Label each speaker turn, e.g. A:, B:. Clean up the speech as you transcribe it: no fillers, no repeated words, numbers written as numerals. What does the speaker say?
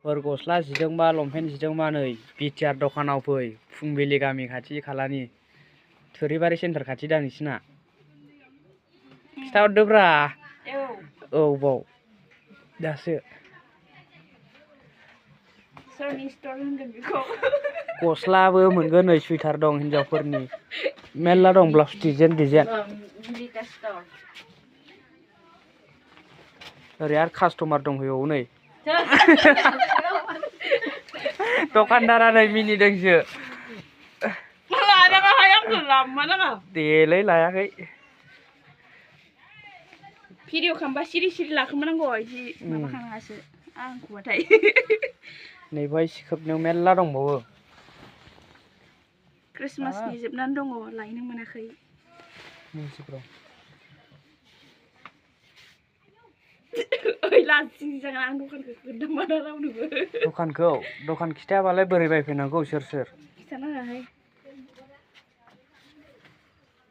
A: फोर गस्ला जिदोंबा लंपेन्ट जिदोंबा नै बिटिआर दखानाव फै फुंबिलि गामि खाथि खालानि थोरिबारि सेन्टार खाथि दा नोंसिना खिथाहरदोब्रा औ बाव दासो
B: सोरनि स्ट'र होनगोन बेखौ
A: गस्लाबो मोनगोन नै सुइटार दं हिनजावफोरनि मेरला दं ब्लाउस डिजाइन ओरै आरो कास्टमार दंफैबावो नै दखानदारा नै मिनिदोंसो देलै लायाखै
B: भिडिअ खालामबा सिरि सिरि लाखोमानांगौ इदि माबाखानाङासो आंखौबाथाय
A: नै बाय सिखोबनायाव मेरला दंबावो
B: क्रिसमासनि जोबनानै दङ लायनो मोनाखै ओइ लाजि जागोन आं दखानखौ खोन्थामारा रावनोबो
A: दखान खिथायाबालाय बोरै बायफैनांगौ सोर
B: खिथानाङाहाय